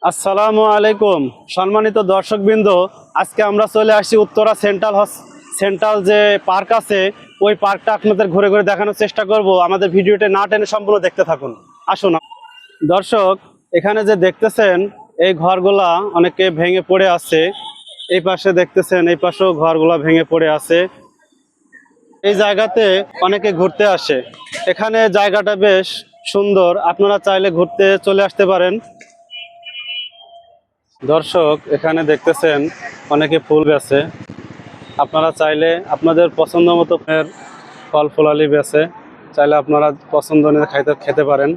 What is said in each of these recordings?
আসসালামু আলাইকুম সম্মানিত দর্শকবৃন্দ, আজকে আমরা চলে আসছি উত্তরা সেন্ট্রাল যে পার্ক আছে, ওই পার্কটা আপনাদের ঘুরে ঘুরে দেখানোর চেষ্টা করব। আমাদের ভিডিওটা না টেনে সম্পূর্ণ দেখতে থাকুন। আসুন দর্শক, এখানে যে দেখতেছেন এই ঘরগুলা অনেকে ভেঙে পড়ে আছে। এই পাশে দেখতেছেন এই পাশেও ঘরগুলা ভেঙে পড়ে আছে। এই জায়গাতে অনেকে ঘুরতে আসে। এখানে জায়গাটা বেশ সুন্দর, আপনারা চাইলে ঘুরতে চলে আসতে পারেন। দর্শক, এখানে দেখতেছেন অনেকে ফুল বেচে। আপনারা চাইলে আপনাদের পছন্দ মতো ফল ফলালি বেচে, চাইলে আপনারা পছন্দ নিয়ে খেতে পারেন।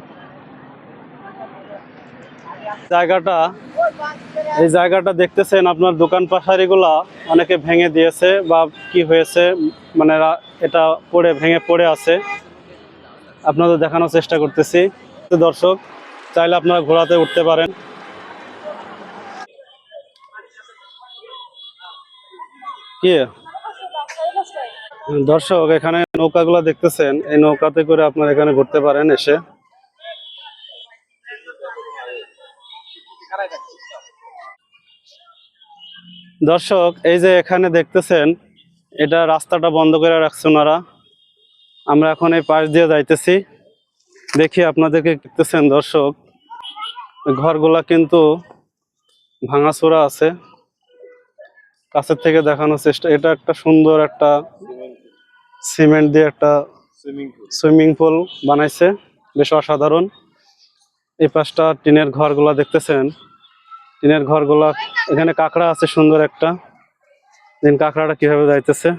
জায়গাটা এই জায়গাটা দেখতেছেন, আপনার দোকান পাশারিগুলা অনেকে ভেঙে দিয়েছে বা কি হয়েছে, মানে এটা ভেঙে পড়ে আছে। আপনাদের দেখানোর চেষ্টা করতেছি। দর্শক, চাইলে আপনারা ঘোরাতে উঠতে পারেন। কি দর্শক, এখানে নৌকাগুলো দেখতেছেন, এই নৌকাতে করে আপনারা এখানে ঘুরতে পারেন এসে। দর্শক, এই যে এখানে দেখতেছেন, এটা রাস্তাটা বন্ধ করে রাখছে ওনারা। আমরা এখন এই পাশ দিয়ে যাইতেছি। দেখি আপনাদেরকে দেখতেছেন দর্শক, ঘরগুলা কিন্তু ভাঙাচোরা আছে। কাছের থেকে দেখানোর চেষ্টা, এটা একটা সুন্দর একটা সিমেন্ট দিয়ে একটা সুইমিং পুল বানাইছে, বেশ অসাধারণ। এই পাশটা টিনের ঘরগুলা দেখতেছেন, টিনের ঘরগুলা। এখানে কাঁকড়া আছে সুন্দর একটা, দিন কাঁকড়াটা কিভাবে যাইতেছে।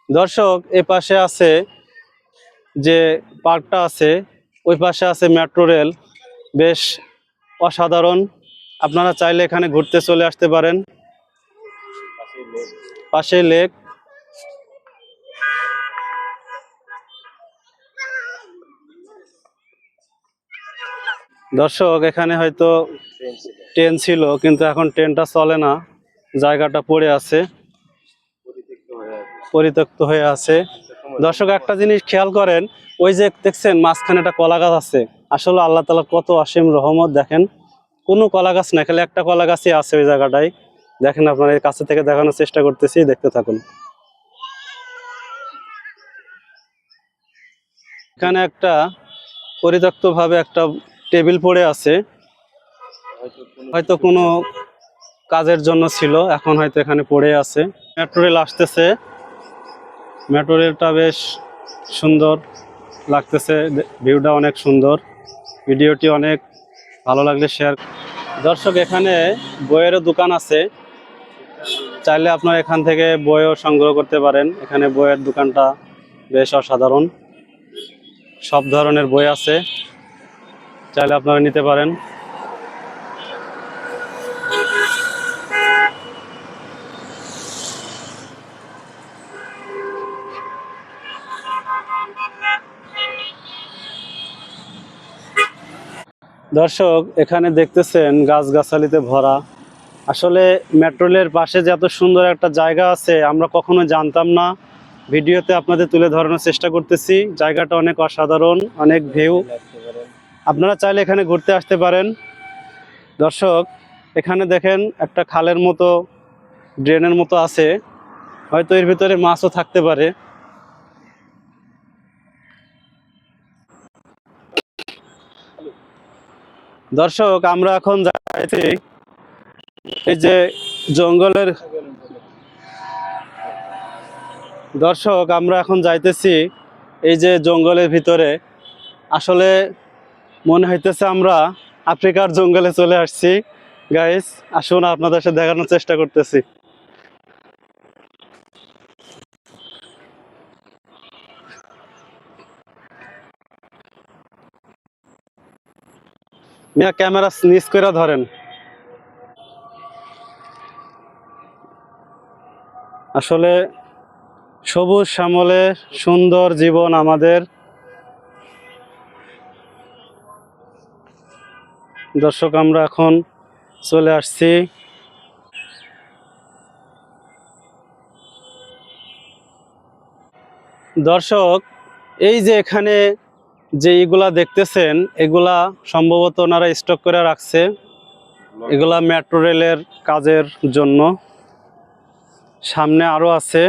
দর্শক, এই পাশে আছে যে পার্কটা আছে, ওই পাশে আছে মেট্রো রেল, বেশ অসাধারণ। আপনারা চাইলে এখানে ঘুরতে চলে আসতে পারেন। পাশে লেক। দর্শক, এখানে হয়তো ট্রেন ছিল, কিন্তু এখন ট্রেনটা চলে না, জায়গাটা পড়ে আছে, পরিত্যক্ত হয়ে আছে। দর্শক, একটা জিনিস খেয়াল করেন, ওই যে দেখছেন মাঝখানে একটা কলা গাছ আছে, আসলে আল্লাহ তাআলার কত অসীম রহমত। দেখেন, কোনো কলা গাছ না, খালি একটা কলা গাছই আছে ওই জায়গাটায়। দেখেন, আপনার এই কাছে থেকে দেখানোর চেষ্টা করতেছি, দেখতে থাকুন। এখানে একটা পরিত্যক্ত ভাবে একটা টেবিল পড়ে আছে, হয়তো কোনো কাজের জন্য ছিল, এখন হয়তো এখানে পড়ে আছে। মেট্রো রেল আসতেছে, মেট্রো রেলটা বেশ সুন্দর লাগতেছে, ভিউটা অনেক সুন্দর। ভিডিওটি অনেক ভালো লাগলে শেয়ার। দর্শক, এখানে বইয়েরও দোকান আছে, চাইলে আপনারা এখান থেকে বইও সংগ্রহ করতে পারেন। এখানে বইয়ের দোকানটা বেশ অসাধারণ, সব ধরনের বই আছে, চাইলে আপনারা নিতে পারেন। দর্শক, এখানে দেখতেছেন গাছগাছালিতে ভরা। আসলে মেট্রো রেলের পাশে যে এত সুন্দর একটা জায়গা আছে, আমরা কখনো জানতাম না। ভিডিওতে আপনাদের তুলে ধরানোর চেষ্টা করতেছি। জায়গাটা অনেক অসাধারণ, অনেক ভিউ। আপনারা চাইলে এখানে ঘুরতে আসতে পারেন। দর্শক, এখানে দেখেন একটা খালের মতো, ড্রেনের মতো আছে, হয়তো এর ভিতরে মাছও থাকতে পারে। দর্শক, আমরা এখন যাইছি এই যে জঙ্গলের দর্শক, আমরা এখন যাইতেছি এই যে জঙ্গলের ভিতরে। আসলে মনে হইতেছে আমরা আফ্রিকার জঙ্গলে চলে আসছি। গাইস, আসুন আপনাদের সাথে দেখানোর চেষ্টা করতেছি। মিয়া, ক্যামেরা নিচ করে ধরেন। আসলে সবুজ শ্যামলে সুন্দর জীবন আমাদের। দর্শক, আমরা এখন চলে আসছি। দর্শক, এই যে এখানে যে এগুলা দেখতেছেন এগুলা সম্ভবত ওনারা স্টক করে রাখছে, এগুলা মেট্রো রেলের কাজের জন্য। সামনে আরো আছে,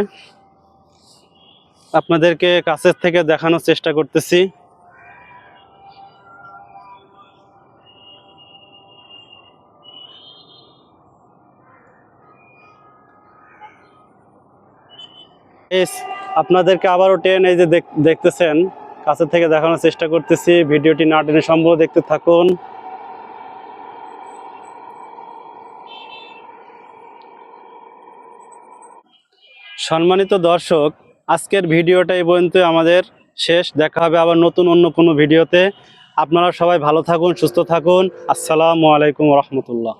আপনাদেরকে কাছের থেকে দেখানোর চেষ্টা করতেছি। আপনাদেরকে আবারও ট্রেন এই যে দেখতেছেন, কাছে থেকে দেখানোর চেষ্টা করতেছি। ভিডিওটি না টেনে সম্ভব দেখতে থাকুন। সম্মানিত দর্শক, আজকের ভিডিওটা এই পর্যন্ত আমাদের শেষ। দেখা হবে আবার নতুন অন্য কোনো ভিডিওতে। আপনারা সবাই ভালো থাকুন, সুস্থ থাকুন। আসসালামু আলাইকুম রহমতুল্লাহ।